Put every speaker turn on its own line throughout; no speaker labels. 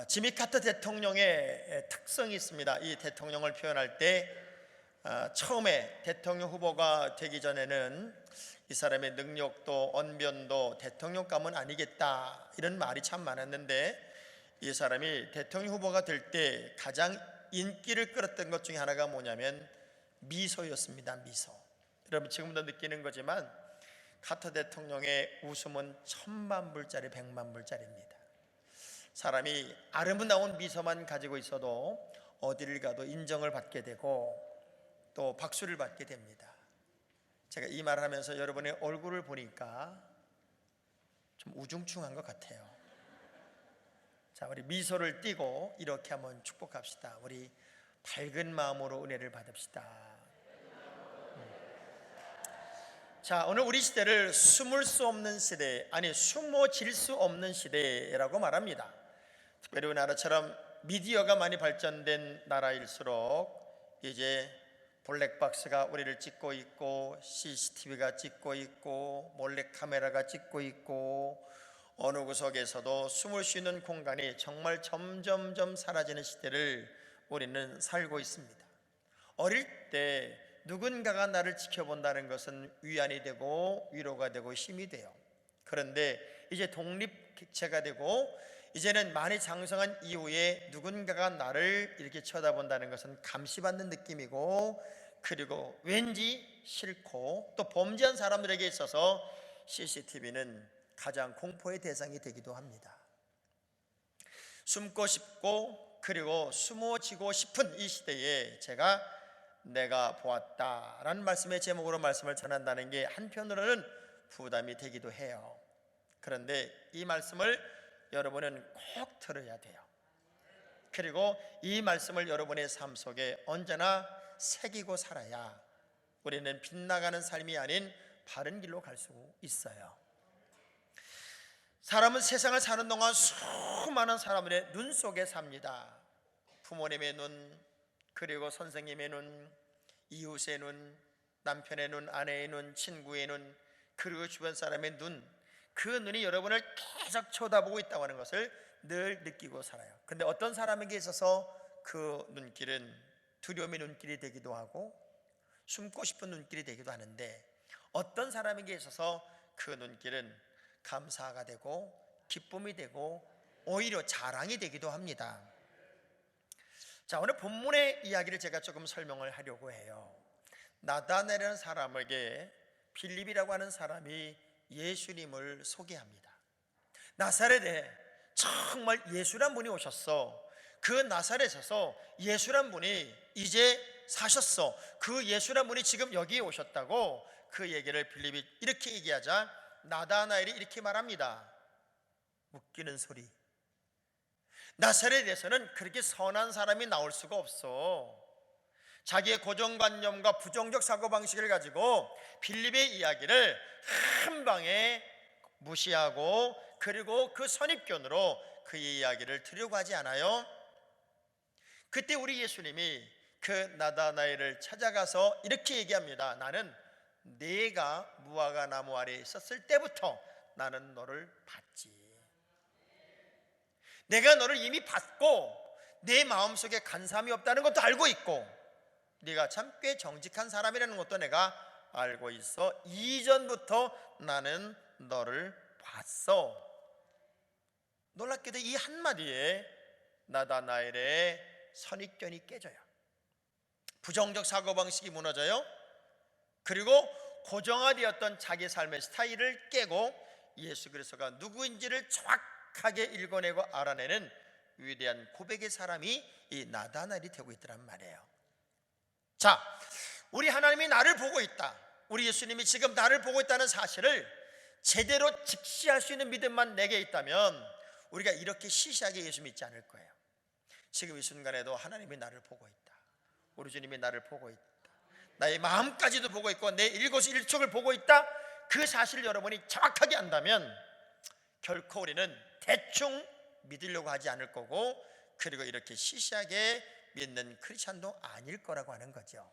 지미 카터 대통령의 특성이 있습니다. 이 대통령을 표현할 때 처음에 대통령 후보가 되기 전에는 이 사람의 능력도 언변도 대통령감은 아니겠다 이런 말이 참 많았는데, 이 사람이 대통령 후보가 될 때 가장 인기를 끌었던 것 중에 하나가 뭐냐면 미소였습니다. 미소. 여러분 지금도 느끼는 거지만 카터 대통령의 웃음은 10,000,000불짜리 1,000,000불짜리입니다. 사람이 아름다운 미소만 가지고 있어도 어디를 가도 인정을 받게 되고 또 박수를 받게 됩니다. 제가 이 말을 하면서 여러분의 얼굴을 보니까 좀 우중충한 것 같아요. 자, 우리 미소를 띠고 이렇게 한번 축복합시다. 우리 밝은 마음으로 은혜를 받읍시다. 자, 오늘 우리 시대를 숨을 수 없는 시대, 아니 숨어질 수 없는 시대라고 말합니다. 특별히 우리나라처럼 미디어가 많이 발전된 나라일수록 이제 블랙박스가 우리를 찍고 있고 CCTV가 찍고 있고 몰래카메라가 찍고 있고 어느 구석에서도 숨을 쉬는 공간이 정말 점점점 사라지는 시대를 우리는 살고 있습니다. 어릴 때 누군가가 나를 지켜본다는 것은 위안이 되고 위로가 되고 힘이 돼요. 그런데 이제 독립체가 되고 이제는 많이 장성한 이후에 누군가가 나를 이렇게 쳐다본다는 것은 감시받는 느낌이고, 그리고 왠지 싫고 또 범죄한 사람들에게 있어서 CCTV는 가장 공포의 대상이 되기도 합니다. 숨고 싶고 그리고 숨어지고 싶은 이 시대에 제가 내가 보았다라는 말씀의 제목으로 말씀을 전한다는 게 한편으로는 부담이 되기도 해요. 그런데 이 말씀을 여러분은 꼭 들어야 돼요. 그리고 이 말씀을 여러분의 삶 속에 언제나 새기고 살아야 우리는 빗나가는 삶이 아닌 바른 길로 갈 수 있어요. 사람은 세상을 사는 동안 수많은 사람들의 눈 속에 삽니다. 부모님의 눈, 그리고 선생님의 눈, 이웃의 눈, 남편의 눈, 아내의 눈, 친구의 눈, 그리고 주변 사람의 눈, 그 눈이 여러분을 계속 쳐다보고 있다고 하는 것을 늘 느끼고 살아요. 근데 어떤 사람에게 있어서 그 눈길은 두려움의 눈길이 되기도 하고 숨고 싶은 눈길이 되기도 하는데, 어떤 사람에게 있어서 그 눈길은 감사가 되고 기쁨이 되고 오히려 자랑이 되기도 합니다. 자, 오늘 본문의 이야기를 제가 조금 설명을 하려고 해요. 나다나엘이라는 사람에게 빌립이라고 하는 사람이 예수님을 소개합니다. 나사렛에 정말 예수란 분이 오셨어. 그 나사렛에서 예수란 분이 이제 사셨어. 그 예수란 분이 지금 여기에 오셨다고 그 얘기를 빌립이 이렇게 얘기하자 나다나엘이 이렇게 말합니다. 웃기는 소리. 나사렛에서는 그렇게 선한 사람이 나올 수가 없어. 자기의 고정관념과 부정적 사고방식을 가지고 빌립의 이야기를 한 방에 무시하고 그리고 그 선입견으로 그의 이야기를 들으려고 하지 않아요. 그때 우리 예수님이 그 나다나엘을 찾아가서 이렇게 얘기합니다. 나는 네가 무화과 나무 아래에 있었을 때부터 나는 너를 봤지. 내가 너를 이미 봤고 내 마음속에 간삼이 없다는 것도 알고 있고 네가 참 꽤 정직한 사람이라는 것도 내가 알고 있어. 이전부터 나는 너를 봤어. 놀랍게도 이 한마디에 나다나엘의 선입견이 깨져요. 부정적 사고방식이 무너져요. 그리고 고정화되었던 자기 삶의 스타일을 깨고 예수 그리스도가 누구인지를 정확하게 읽어내고 알아내는 위대한 고백의 사람이 이 나다나엘이 되고 있더란 말이에요. 자, 우리 하나님이 나를 보고 있다, 우리 예수님이 지금 나를 보고 있다는 사실을 제대로 직시할 수 있는 믿음만 내게 있다면 우리가 이렇게 시시하게 예수 믿지 않을 거예요. 지금 이 순간에도 하나님이 나를 보고 있다, 우리 주님이 나를 보고 있다, 나의 마음까지도 보고 있고 내 일거수일투족을 보고 있다, 그 사실을 여러분이 정확하게 안다면 결코 우리는 대충 믿으려고 하지 않을 거고, 그리고 이렇게 시시하게 믿는 크리스찬도 아닐 거라고 하는 거죠.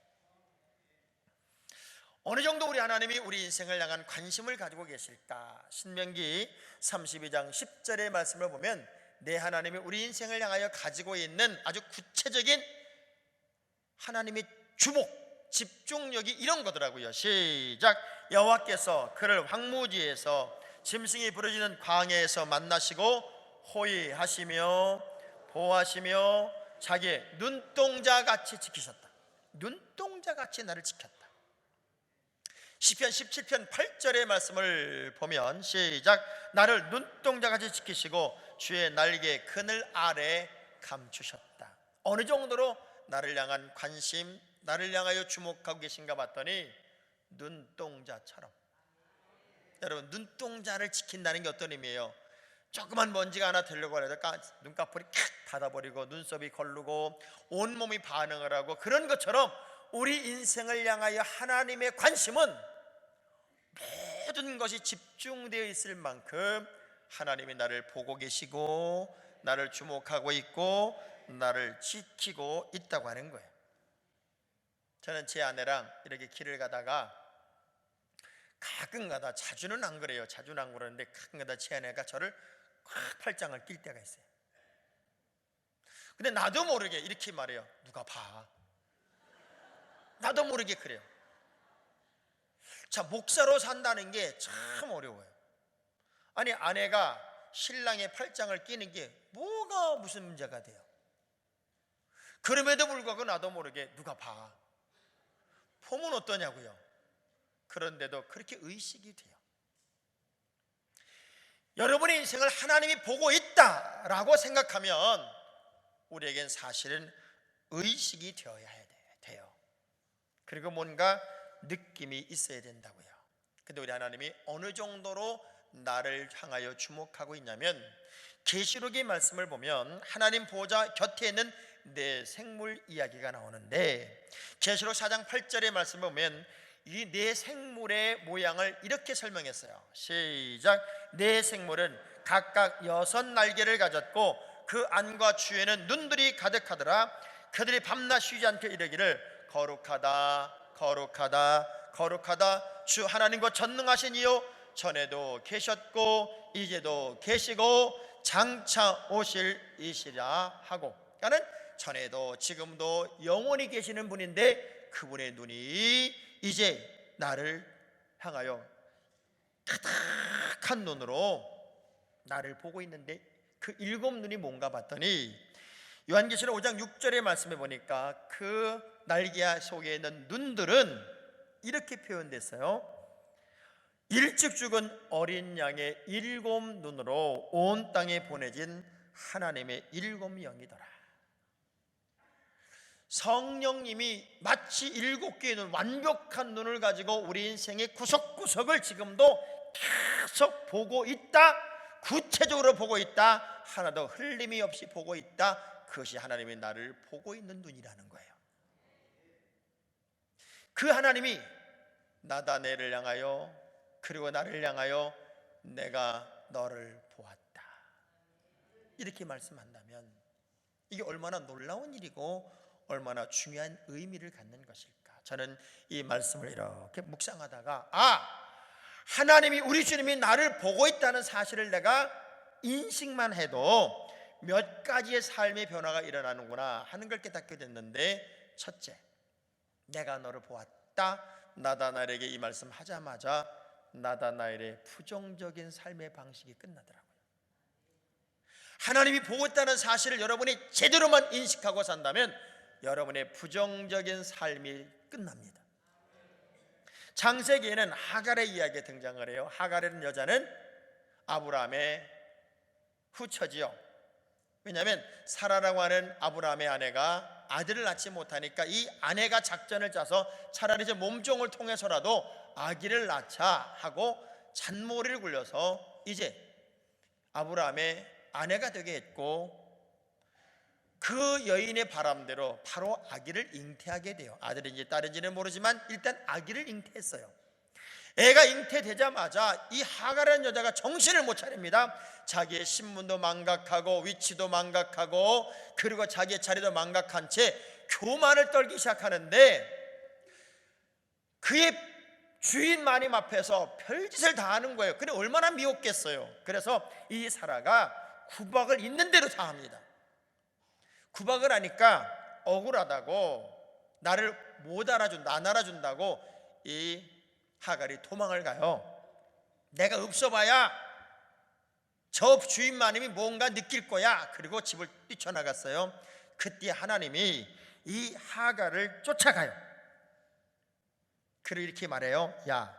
어느 정도 우리 하나님이 우리 인생을 향한 관심을 가지고 계실까? 신명기 32장 10절의 말씀을 보면 내 하나님이 우리 인생을 향하여 가지고 있는 아주 구체적인 하나님의 주목, 집중력이 이런 거더라고요. 시작. 여호와께서 그를 황무지에서 짐승이 부르짖는 광야에서 만나시고 호위하시며 보호하시며 자기의 눈동자같이 지키셨다. 눈동자같이 나를 지켰다. 시편 17편 8절의 말씀을 보면 시작. 나를 눈동자같이 지키시고 주의 날개 그늘 아래 감추셨다. 어느 정도로 나를 향한 관심, 나를 향하여 주목하고 계신가 봤더니 눈동자처럼. 여러분, 눈동자를 지킨다는 게 어떤 의미예요? 조그만 먼지가 하나 들려고 해도 눈꺼풀이 칵 닫아버리고 눈썹이 걸르고 온몸이 반응을 하고, 그런 것처럼 우리 인생을 향하여 하나님의 관심은 모든 것이 집중되어 있을 만큼 하나님이 나를 보고 계시고 나를 주목하고 있고 나를 지키고 있다고 하는 거예요. 저는 제 아내랑 이렇게 길을 가다가 가끔가다, 자주는 안 그래요. 자주는 안 그러는데 가끔가다 제 아내가 저를 꽉 팔짱을 낄 때가 있어요. 근데 나도 모르게 이렇게 말해요. 누가 봐. 나도 모르게 그래요. 자, 목사로 산다는 게 참 어려워요. 아니, 아내가 신랑의 팔짱을 끼는 게 뭐가 무슨 문제가 돼요? 그럼에도 불구하고 나도 모르게 누가 봐. 보면 어떠냐고요. 그런데도 그렇게 의식이 돼요. 여러분의 인생을 하나님이 보고 있다라고 생각하면 우리에겐 사실은 의식이 되어야 돼요. 그리고 뭔가 느낌이 있어야 된다고요. 근데 우리 하나님이 어느 정도로 나를 향하여 주목하고 있냐면, 계시록의 말씀을 보면 하나님 보호자 곁에 있는 네 생물 이야기가 나오는데, 계시록 4장 8절의 말씀을 보면 이 네 생물의 모양을 이렇게 설명했어요. 시작. 네 생물은 각각 6날개를 가졌고 그 안과 주에는 눈들이 가득하더라. 그들이 밤낮 쉬지 않게 이르기를 거룩하다 거룩하다 거룩하다 주 하나님과 전능하신 이요 전에도 계셨고 이제도 계시고 장차 오실 이시라 하고. 그러니까 전에도 지금도 영원히 계시는 분인데 그분의 눈이 이제 나를 향하여 가득한 눈으로 나를 보고 있는데, 그 7눈이 뭔가 봤더니 요한계시록 5장 6절의 말씀에 보니까 그 날개 속에 있는 눈들은 이렇게 표현됐어요. 일찍 죽은 어린 양의 7눈으로 온 땅에 보내진 하나님의 7영이더라. 성령님이 마치 7개의 눈, 완벽한 눈을 가지고 우리 인생의 구석구석을 지금도 계속 보고 있다. 구체적으로 보고 있다. 하나도 흘림이 없이 보고 있다. 그것이 하나님이 나를 보고 있는 눈이라는 거예요. 그 하나님이 나다네를 향하여, 그리고 나를 향하여 내가 너를 보았다, 이렇게 말씀한다면 이게 얼마나 놀라운 일이고 얼마나 중요한 의미를 갖는 것일까. 저는 이 말씀을 이렇게 묵상하다가 하나님이, 우리 주님이 나를 보고 있다는 사실을 내가 인식만 해도 몇 가지의 삶의 변화가 일어나는구나 하는 걸 깨닫게 됐는데, 첫째, 내가 너를 보았다. 나다나엘에게 이 말씀 하자마자 나다나엘의 부정적인 삶의 방식이 끝나더라고요. 하나님이 보고 있다는 사실을 여러분이 제대로만 인식하고 산다면 여러분의 부정적인 삶이 끝납니다. 창세기에는 하갈의 이야기가 등장을 해요. 하갈이라는 여자는 아브라함의 후처지요. 왜냐하면 사라라고 하는 아브라함의 아내가 아들을 낳지 못하니까 이 아내가 작전을 짜서 차라리 저 몸종을 통해서라도 아기를 낳자 하고 잔머리를 굴려서 이제 아브라함의 아내가 되게 했고, 그 여인의 바람대로 바로 아기를 잉태하게 돼요. 아들인지 딸인지는 모르지만 일단 아기를 잉태했어요. 애가 잉태되자마자 이 하갈이라는 여자가 정신을 못 차립니다. 자기의 신분도 망각하고 위치도 망각하고 그리고 자기의 자리도 망각한 채 교만을 떨기 시작하는데, 그의 주인 마님 앞에서 별짓을 다 하는 거예요. 그래 얼마나 미웠겠어요. 그래서 이 사라가 구박을 있는 대로 당합니다. 구박을 하니까 억울하다고, 나를 못 알아준다, 안 알아준다고 이 하갈이 도망을 가요. 내가 없어봐야 저 주인마님이 뭔가 느낄 거야. 그리고 집을 뛰쳐나갔어요. 그때 하나님이 이 하갈을 쫓아가요. 그리고 이렇게 말해요. 야,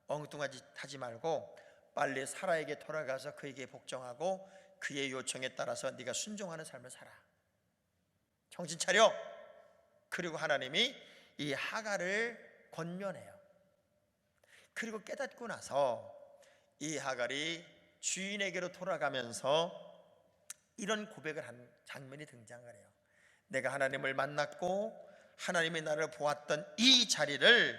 엉뚱한 짓 하지 말고 빨리 사라에게 돌아가서 그에게 복종하고 그의 요청에 따라서 네가 순종하는 삶을 살아. 정신 차려. 그리고 하나님이 이 하갈을 권면해요. 그리고 깨닫고 나서 이 하갈이 주인에게로 돌아가면서 이런 고백을 한 장면이 등장을 해요. 내가 하나님을 만났고 하나님이 나를 보았던 이 자리를,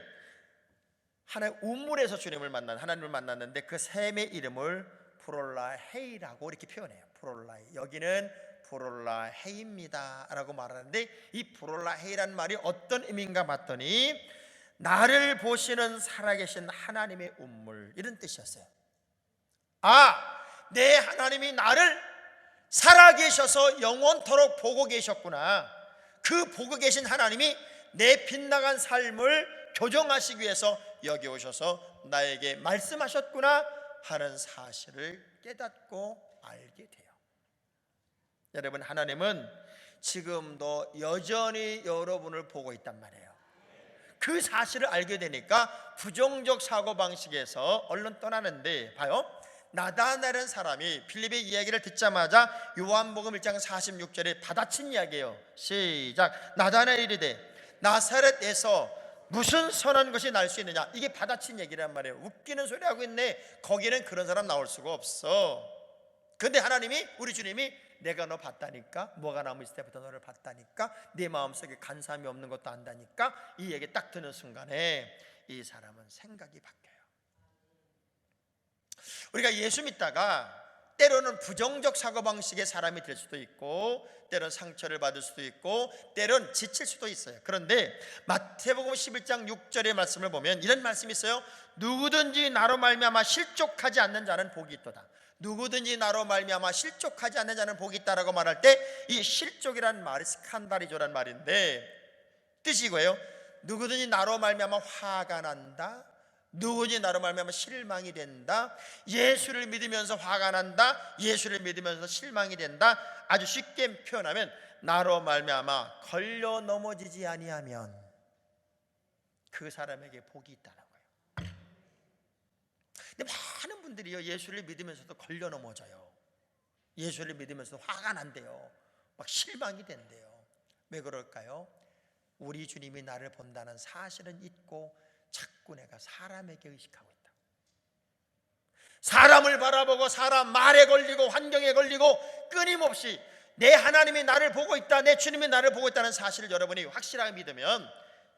하나의 우물에서 하나님을 만났는데 그 샘의 이름을 브롤라헤이라고 이렇게 표현해요. 브롤라헤이, 여기는 브롤라헤이입니다 라고 말하는데, 이 브롤라헤이란 말이 어떤 의미인가 봤더니 나를 보시는 살아계신 하나님의 우물, 이런 뜻이었어요. 내 하나님이 나를 살아계셔서 영원토록 보고 계셨구나. 그 보고 계신 하나님이 내 빗나간 삶을 교정하시기 위해서 여기 오셔서 나에게 말씀하셨구나 하는 사실을 깨닫고 알게 돼요. 여러분, 하나님은 지금도 여전히 여러분을 보고 있단 말이에요. 그 사실을 알게 되니까 부정적 사고방식에서 얼른 떠나는데, 봐요, 나다나엘은 사람이 빌립의 이야기를 듣자마자 요한복음 1장 46절에 받아친 이야기예요. 시작. 나다나엘이 이르되 나사렛에서 무슨 선한 것이 날 수 있느냐. 이게 받아친 얘기란 말이에요. 웃기는 소리 하고 있네. 거기는 그런 사람 나올 수가 없어. 근데 하나님이, 우리 주님이 내가 너 봤다니까, 뭐가 남아있을 때부터 너를 봤다니까, 네 마음속에 간사함이 없는 것도 안다니까, 이 얘기 딱 듣는 순간에 이 사람은 생각이 바뀌어요. 우리가 예수 믿다가 때로는 부정적 사고방식의 사람이 될 수도 있고, 때로는 상처를 받을 수도 있고, 때로는 지칠 수도 있어요. 그런데 마태복음 11장 6절의 말씀을 보면 이런 말씀이 있어요. 누구든지 나로 말미암아 실족하지 않는 자는 복이 있도다. 누구든지 나로 말미암아 실족하지 않는 자는 복이 있다라고 말할 때, 이 실족이란 말이 스칸다리조란 말인데 뜻이 이거예요. 누구든지 나로 말미암아 화가 난다, 누구든지 나로 말미암아 실망이 된다, 예수를 믿으면서 화가 난다, 예수를 믿으면서 실망이 된다. 아주 쉽게 표현하면 나로 말미암아 걸려 넘어지지 아니하면 그 사람에게 복이 있다는 거예요. 근데 많은 분들이요, 예수를 믿으면서도 걸려 넘어져요. 예수를 믿으면서도 화가 난대요. 막 실망이 된대요. 왜 그럴까요? 우리 주님이 나를 본다는 사실은 있고 자꾸 내가 사람에게 의식하고 있다. 사람을 바라보고 사람 말에 걸리고 환경에 걸리고 끊임없이 내 하나님이 나를 보고 있다, 내 주님이 나를 보고 있다는 사실을 여러분이 확실하게 믿으면,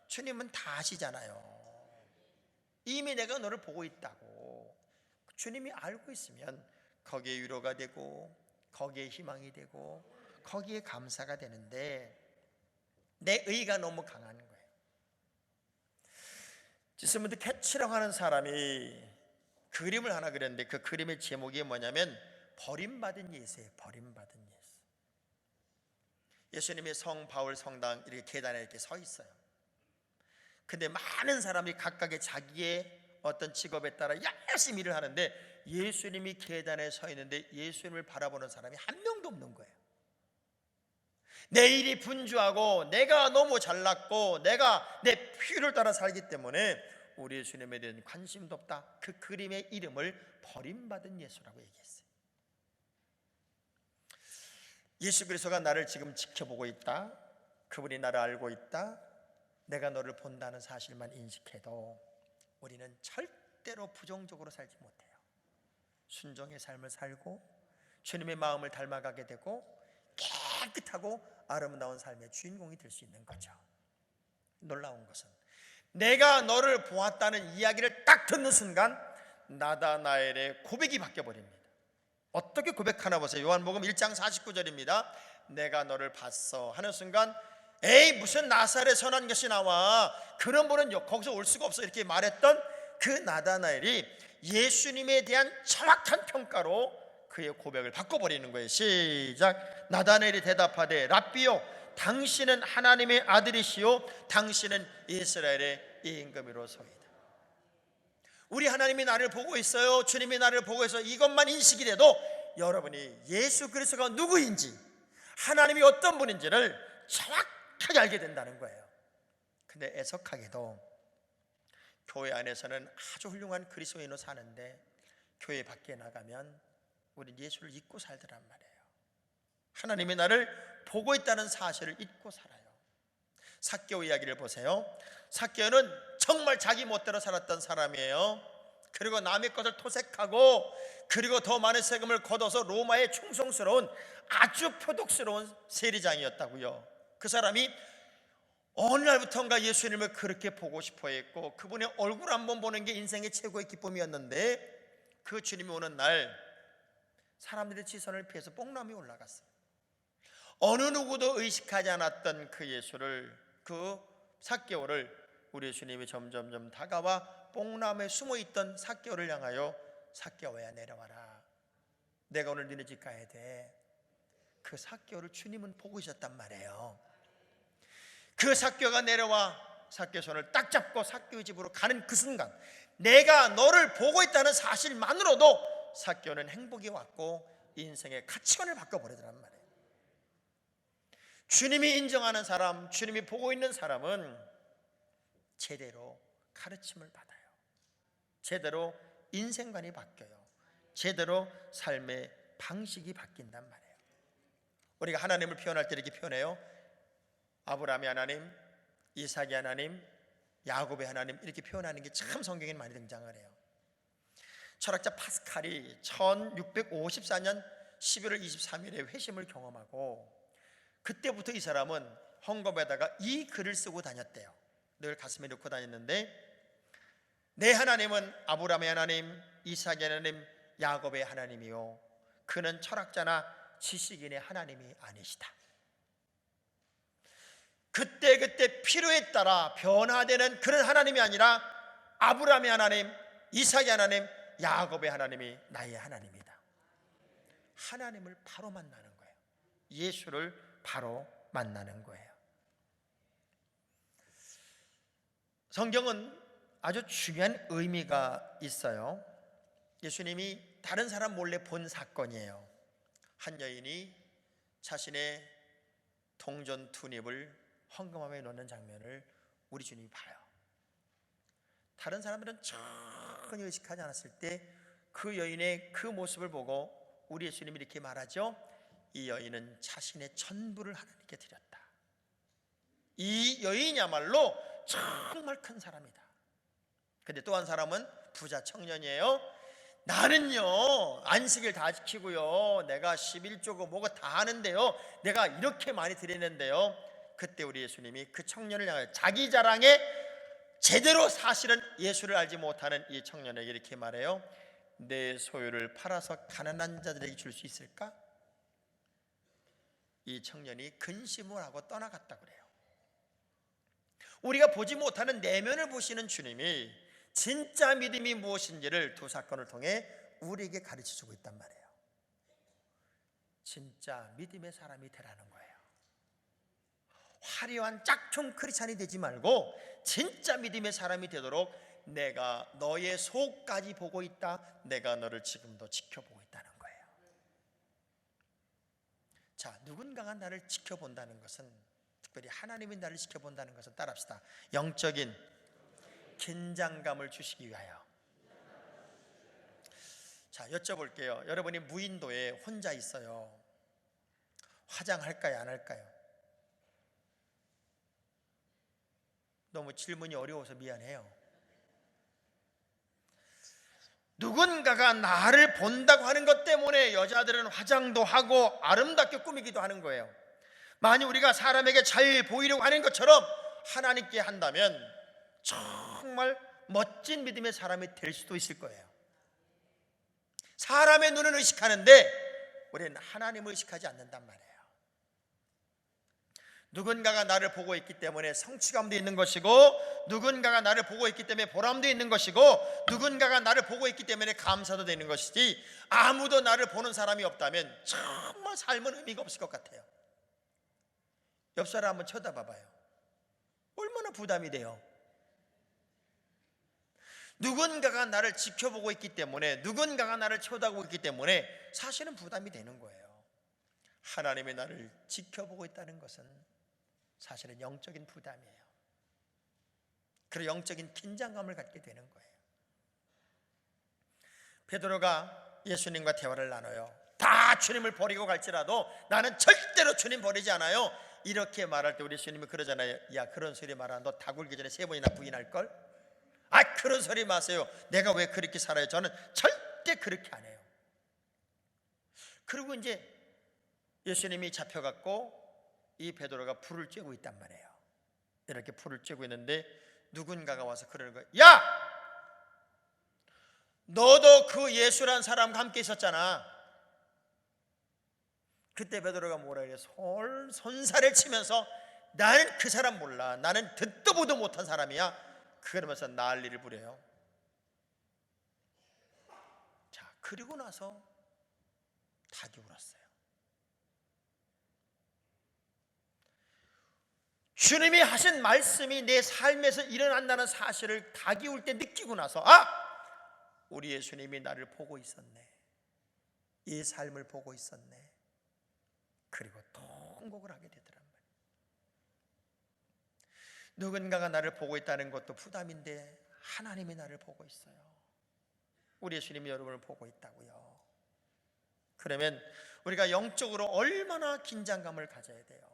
주님은 다 아시잖아요. 이미 내가 너를 보고 있다고 주님이 알고 있으면 거기에 위로가 되고 거기에 희망이 되고 거기에 감사가 되는데, 내 의가 너무 강한 거예요. 지스문드 캐치라고 하는 사람이 그림을 하나 그렸는데, 그 그림의 제목이 뭐냐면 버림받은 예수예요. 버림받은 예수. 예수님의 성 바울 성당 이렇게 계단에 이렇게 서 있어요. 근데 많은 사람이 각각의 자기의 어떤 직업에 따라 열심히 일을 하는데, 예수님이 계단에 서 있는데 예수님을 바라보는 사람이 한 명도 없는 거예요. 내 일이 분주하고 내가 너무 잘났고 내가 내 필요를 따라 살기 때문에 우리 예수님에 대한 관심도 없다. 그 그림의 이름을 버림받은 예수라고 얘기했어요. 예수 그리스도가 나를 지금 지켜보고 있다, 그분이 나를 알고 있다, 내가 너를 본다는 사실만 인식해도 우리는 절대로 부정적으로 살지 못해요. 순종의 삶을 살고 주님의 마음을 닮아가게 되고 깨끗하고 아름다운 삶의 주인공이 될 수 있는 거죠. 놀라운 것은 내가 너를 보았다는 이야기를 딱 듣는 순간 나다나엘의 고백이 바뀌어버립니다. 어떻게 고백하나 보세요. 요한복음 1장 49절입니다. 내가 너를 봤어 하는 순간, 에이 무슨 나사렛 선한 것이 나와, 그런 분은 거기서 올 수가 없어, 이렇게 말했던 그 나다나엘이 예수님에 대한 정확한 평가로 그의 고백을 바꿔버리는 거예요. 시작. 나다나엘이 대답하되 랍비요 당신은 하나님의 아들이시요 당신은 이스라엘의 임금이로소이다. 우리 하나님이 나를 보고 있어요. 주님이 나를 보고 있어요. 이것만 인식이 돼도 여러분이 예수 그리스도가 누구인지, 하나님이 어떤 분인지를 정확하게 알게 된다는 거예요. 근데 애석하게도 교회 안에서는 아주 훌륭한 그리스도인으로 사는데 교회 밖에 나가면 우리 예수를 잊고 살더란 말이에요. 하나님이 나를 보고 있다는 사실을 잊고 살아요. 삭개오 이야기를 보세요. 삭개오는 정말 자기 멋대로 살았던 사람이에요. 그리고 남의 것을 토색하고 그리고 더 많은 세금을 걷어서 로마의 충성스러운 아주 표독스러운 세리장이었다고요. 그 사람이 어느 날부터인가 예수님을 그렇게 보고 싶어 했고 그분의 얼굴 한번 보는 게 인생의 최고의 기쁨이었는데 그 주님이 오는 날 사람들의 시선을 피해서 뽕나무에 올라갔어요. 어느 누구도 의식하지 않았던 그 예수를, 그 삭개오를 우리 예수님이 점점점 다가와 뽕나무에 숨어있던 삭개오를 향하여 삭개오야 내려와라. 내가 오늘 너네 집 가야 돼. 그 삭개오를 주님은 보고 있었단 말이에요. 그 삭개오가 내려와 삭개오 손을 딱 잡고 삭개오의 집으로 가는 그 순간 내가 너를 보고 있다는 사실만으로도 삭개오는 행복이 왔고 인생의 가치관을 바꿔버리더란 말이에요. 주님이 인정하는 사람, 주님이 보고 있는 사람은 제대로 가르침을 받아요. 제대로 인생관이 바뀌어요. 제대로 삶의 방식이 바뀐단 말이에요. 우리가 하나님을 표현할 때 이렇게 표현해요. 아브라함의 하나님, 이삭의 하나님, 야곱의 하나님, 이렇게 표현하는 게 참 성경에 많이 등장을 해요. 철학자 파스칼이 1654년 11월 23일에 회심을 경험하고 그때부터 이 사람은 헝겊에다가 이 글을 쓰고 다녔대요. 늘 가슴에 넣고 다녔는데 내 하나님은 아브라함의 하나님, 이삭의 하나님, 야곱의 하나님이요 그는 철학자나 지식인의 하나님이 아니시다. 그때 필요에 따라 변화되는 그런 하나님이 아니라 아브라함의 하나님, 이삭의 하나님, 야곱의 하나님이 나의 하나님이다. 하나님을 바로 만나는 거예요. 예수를 바로 만나는 거예요. 성경은 아주 중요한 의미가 있어요. 예수님이 다른 사람 몰래 본 사건이에요. 한 여인이 자신의 동전 투닙을 헌금함에 넣는 장면을 우리 주님이 봐요. 다른 사람들은 전혀 의식하지 않았을 때 그 여인의 그 모습을 보고 우리 예수님이 이렇게 말하죠. 이 여인은 자신의 전부를 하나님께 드렸다. 이 여인이야말로 정말 큰 사람이다. 근데 또 한 사람은 부자 청년이에요. 나는요 안식일 다 지키고요 내가 11조고 뭐고 다 하는데요 내가 이렇게 많이 드리는데요. 그때 우리 예수님이 그 청년을 향해 자기 자랑에 제대로 사실은 예수를 알지 못하는 이 청년에게 이렇게 말해요. 내 소유를 팔아서 가난한 자들에게 줄 수 있을까? 이 청년이 근심을 하고 떠나갔다고 그래요. 우리가 보지 못하는 내면을 보시는 주님이 진짜 믿음이 무엇인지를 두 사건을 통해 우리에게 가르쳐주고 있단 말이에요. 진짜 믿음의 사람이 되라는 거예요. 화려한 짝퉁 크리스찬이 되지 말고 진짜 믿음의 사람이 되도록 내가 너의 속까지 보고 있다. 내가 너를 지금도 지켜보고 있다는 거예요. 자, 누군가가 나를 지켜본다는 것은, 특별히 하나님이 나를 지켜본다는 것은 따라합시다. 영적인 긴장감을 주시기 위하여. 자, 여쭤볼게요. 여러분이 무인도에 혼자 있어요. 화장할까요? 안 할까요? 너무 질문이 어려워서 미안해요. 누군가가 나를 본다고 하는 것 때문에 여자들은 화장도 하고 아름답게 꾸미기도 하는 거예요. 만약 우리가 사람에게 잘 보이려고 하는 것처럼 하나님께 한다면 정말 멋진 믿음의 사람이 될 수도 있을 거예요. 사람의 눈은 의식하는데 우리는 하나님을 의식하지 않는단 말이에요. 누군가가 나를 보고 있기 때문에 성취감도 있는 것이고, 누군가가 나를 보고 있기 때문에 보람도 있는 것이고, 누군가가 나를 보고 있기 때문에 감사도 되는 것이지, 아무도 나를 보는 사람이 없다면 정말 삶은 의미가 없을 것 같아요. 옆 사람 한번 쳐다봐봐요. 얼마나 부담이 돼요. 누군가가 나를 지켜보고 있기 때문에, 누군가가 나를 쳐다보고 있기 때문에 사실은 부담이 되는 거예요. 하나님이 나를 지켜보고 있다는 것은 사실은 영적인 부담이에요. 그리고 영적인 긴장감을 갖게 되는 거예요. 베드로가 예수님과 대화를 나눠요. 다 주님을 버리고 갈지라도 나는 절대로 주님 버리지 않아요, 이렇게 말할 때 우리 예수님이 그러잖아요. 야, 그런 소리 말아. 너 다 굴기 전에 3번이나 부인할걸? 아, 그런 소리 마세요. 내가 왜 그렇게 살아요? 저는 절대 그렇게 안 해요. 그리고 이제 예수님이 잡혀갔고 이 베드로가 불을 쬐고 있단 말이에요. 이렇게 불을 쬐고 있는데 누군가가 와서 그러는 거예요. 야! 너도 그 예수란 사람과 함께 있었잖아. 그때 베드로가 뭐라 그래요? 손살을 치면서 나는 그 사람 몰라. 나는 듣도 보도 못한 사람이야. 그러면서 난리를 부려요. 자, 그리고 나서 닭이 울었어요. 주님이 하신 말씀이 내 삶에서 일어난다는 사실을 닭이 울 때 느끼고 나서, 아! 우리 예수님이 나를 보고 있었네. 이 삶을 보고 있었네. 그리고 통곡을 하게 되더란 말이에요. 누군가가 나를 보고 있다는 것도 부담인데 하나님이 나를 보고 있어요. 우리 예수님이 여러분을 보고 있다고요. 그러면 우리가 영적으로 얼마나 긴장감을 가져야 돼요.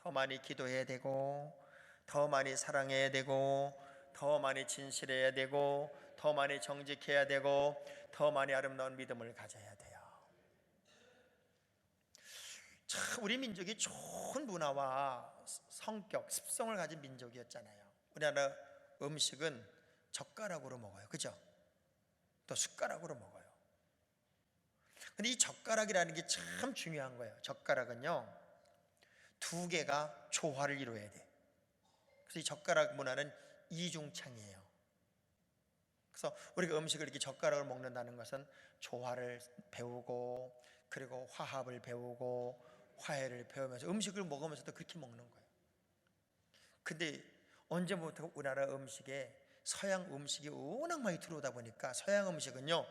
더 많이 기도해야 되고, 더 많이 사랑해야 되고, 더 많이 진실해야 되고, 더 많이 정직해야 되고, 더 많이 아름다운 믿음을 가져야 돼요. 참 우리 민족이 좋은 문화와 성격, 습성을 가진 민족이었잖아요. 우리나라 음식은 젓가락으로 먹어요. 그죠? 또 숟가락으로 먹어요. 근데 이 젓가락이라는 게 참 중요한 거예요. 젓가락은요, 두 개가 조화를 이루어야 돼. 그래서 이 젓가락 문화는 이중창이에요. 그래서 우리가 음식을 이렇게 젓가락을 먹는다는 것은 조화를 배우고, 그리고 화합을 배우고, 화해를 배우면서 음식을 먹으면서도 그렇게 먹는 거예요. 근데 언제부터 우리나라 음식에 서양 음식이 워낙 많이 들어오다 보니까 서양 음식은요,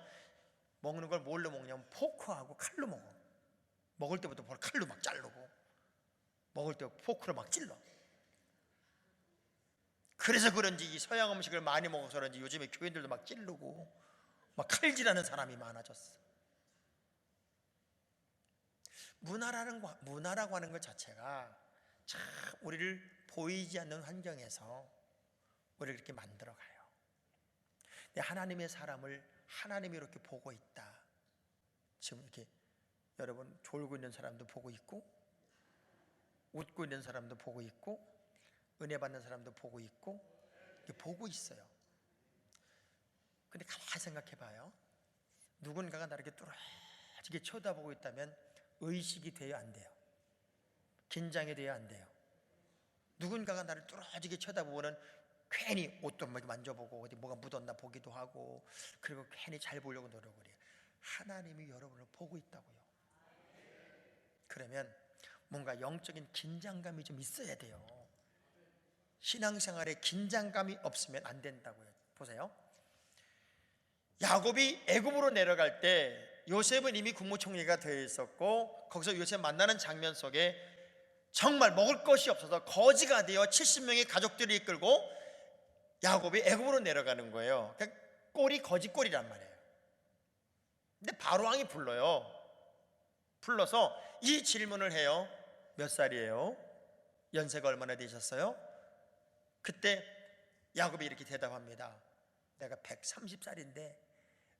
먹는 걸 뭘로 먹냐면 포크하고 칼로 먹어. 먹을 때부터 칼로 막 자르고, 먹을 때 포크로 막 찔러. 그래서 그런지 이 서양 음식을 많이 먹어서 그런지 요즘에 교인들도 막 찌르고 막 칼질하는 사람이 많아졌어. 문화라고 하는 것 자체가 참 우리를 보이지 않는 환경에서 우리를 이렇게 만들어가요. 근데 하나님의 사람을 하나님이 이렇게 보고 있다. 지금 이렇게 여러분 졸고 있는 사람도 보고 있고, 웃고 있는 사람도 보고 있고, 은혜 받는 사람도 보고 있고, 이렇게 보고 있어요. 근데 가만히 생각해 봐요. 누군가가 나를 이렇게 뚜렷하게 쳐다보고 있다면 의식이 돼야 안 돼요? 긴장이 돼야 안 돼요? 누군가가 나를 뚜렷하게 쳐다보면 괜히 옷도 막 만져보고 어디 뭐가 묻었나 보기도 하고, 그리고 괜히 잘 보려고 노력을 해요. 하나님이 여러분을 보고 있다고요. 그러면 뭔가 영적인 긴장감이 좀 있어야 돼요. 신앙생활에 긴장감이 없으면 안 된다고요. 보세요. 야곱이 애굽으로 내려갈 때 요셉은 이미 국무총리가 되어 있었고, 거기서 요셉 만나는 장면 속에 정말 먹을 것이 없어서 거지가 되어 70명의 가족들을 이끌고 야곱이 애굽으로 내려가는 거예요. 그러니까 꼴이 거지꼴이란 말이에요. 근데 바로왕이 불러서 이 질문을 해요. 몇 살이에요? 연세가 얼마나 되셨어요? 그때 야곱이 이렇게 대답합니다. 내가 130살인데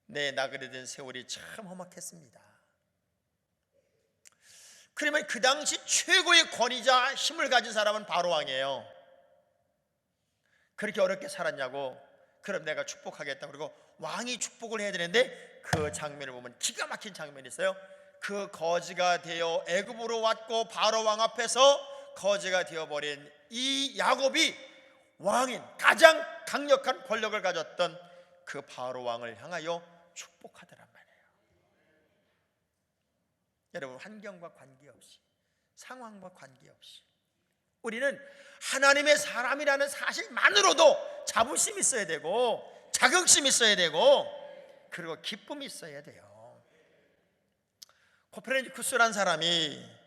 내 나그네 된 세월이 참 험악했습니다. 그러면 그 당시 최고의 권위자, 힘을 가진 사람은 바로왕이에요. 그렇게 어렵게 살았냐고. 그럼 내가 축복하겠다. 그리고 왕이 축복을 해야 되는데 그 장면을 보면 기가 막힌 장면이 있어요. 그 거지가 되어 애굽으로 왔고 바로왕 앞에서 거지가 되어버린 이 야곱이 왕인 가장 강력한 권력을 가졌던 그 바로 왕을 향하여 축복하더란 말이에요. 여러분, 환경과 관계없이, 상황과 관계없이 우리는 하나님의 사람이라는 사실만으로도 자부심 있어야 되고, 자긍심 있어야 되고, 그리고 기쁨이 있어야 돼요. 코페르니쿠스라는 사람이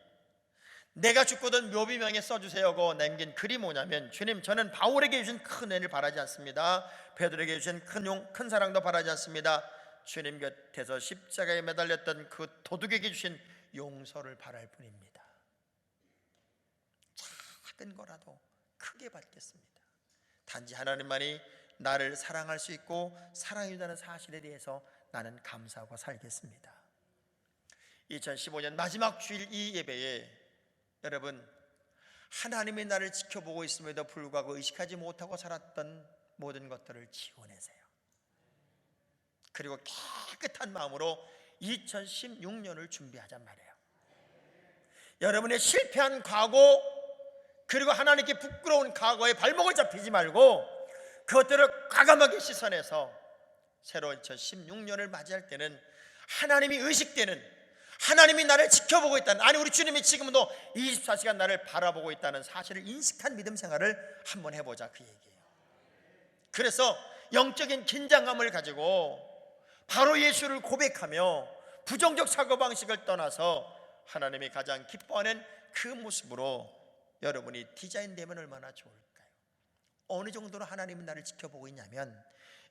내가 죽거든 묘비명에 써주세요고 남긴 글이 뭐냐면, 주님, 저는 바울에게 주신 큰 은혜를 바라지 않습니다. 베드로에게 주신 큰 사랑도 바라지 않습니다. 주님 곁에서 십자가에 매달렸던 그 도둑에게 주신 용서를 바랄 뿐입니다. 작은 거라도 크게 받겠습니다. 단지 하나님만이 나를 사랑할 수 있고 사랑해준다는 사실에 대해서 나는 감사하고 살겠습니다. 2015년 마지막 주일 이 예배에 여러분, 하나님이 나를 지켜보고 있음에도 불구하고 의식하지 못하고 살았던 모든 것들을 지워내세요. 그리고 깨끗한 마음으로 2016년을 준비하잔 말이에요. 여러분의 실패한 과거, 그리고 하나님께 부끄러운 과거에 발목을 잡히지 말고 그것들을 과감하게 씻어내서 새로운 2016년을 맞이할 때는 하나님이 의식되는, 하나님이 나를 지켜보고 있다는, 아니 우리 주님이 지금도 24시간 나를 바라보고 있다는 사실을 인식한 믿음 생활을 한번 해보자, 그 얘기예요. 그래서 영적인 긴장감을 가지고 바로 예수를 고백하며 부정적 사고방식을 떠나서 하나님이 가장 기뻐하는 그 모습으로 여러분이 디자인되면 얼마나 좋을까요? 어느 정도로 하나님이 나를 지켜보고 있냐면,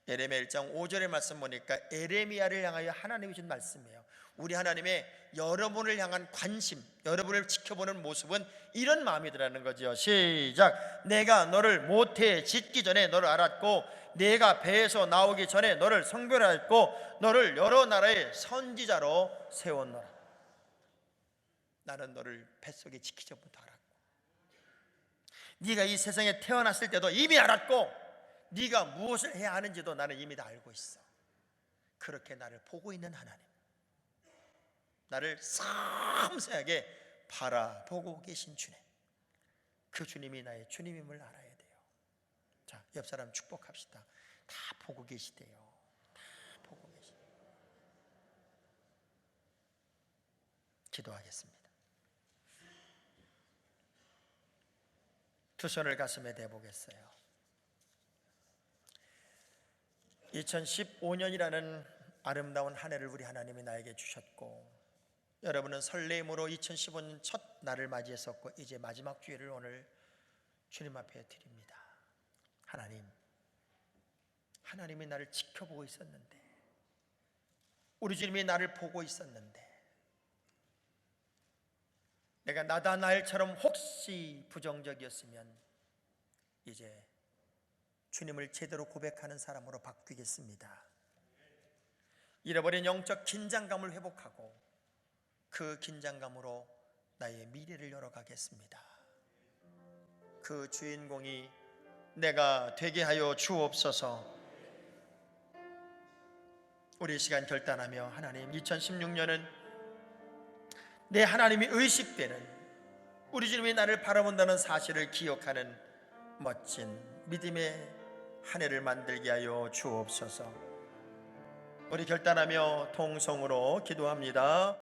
에레미야 1장 5절의 말씀 보니까 에레미야를 향하여 하나님이 준 말씀이에요. 우리 하나님의 여러분을 향한 관심, 여러분을 지켜보는 모습은 이런 마음이더라는 거죠. 시작. 내가 너를 모태에 짓기 전에 너를 알았고, 내가 배에서 나오기 전에 너를 성별하였고, 너를 여러 나라의 선지자로 세웠노라. 나는 너를 뱃속에 지키기 전부터 알았고, 네가 이 세상에 태어났을 때도 이미 알았고, 네가 무엇을 해야 하는지도 나는 이미 다 알고 있어. 그렇게 나를 보고 있는 하나님, 나를 섬세하게 바라보고 계신 주님, 그 주님이 나의 주님임을 알아야 돼요. 자, 옆 사람 축복합시다. 다 보고 계시대요. 다 보고 계시대요. 기도하겠습니다. 두 손을 가슴에 대보겠어요. 2015년이라는 아름다운 한 해를 우리 하나님이 나에게 주셨고, 여러분은 설레임으로 2015년 첫 날을 맞이했었고, 이제 마지막 주일을 오늘 주님 앞에 드립니다. 하나님이 나를 지켜보고 있었는데, 우리 주님이 나를 보고 있었는데, 내가 나다나엘처럼 혹시 부정적이었으면 이제 주님을 제대로 고백하는 사람으로 바뀌겠습니다. 잃어버린 영적 긴장감을 회복하고 그 긴장감으로 나의 미래를 열어가겠습니다. 그 주인공이 내가 되게 하여 주옵소서. 우리 시간 결단하며, 하나님, 2016년은 내 하나님이 의식되는, 우리 주님이 나를 바라본다는 사실을 기억하는 멋진 믿음의 한 해를 만들게 하여 주옵소서. 우리 결단하며 통성으로 기도합니다.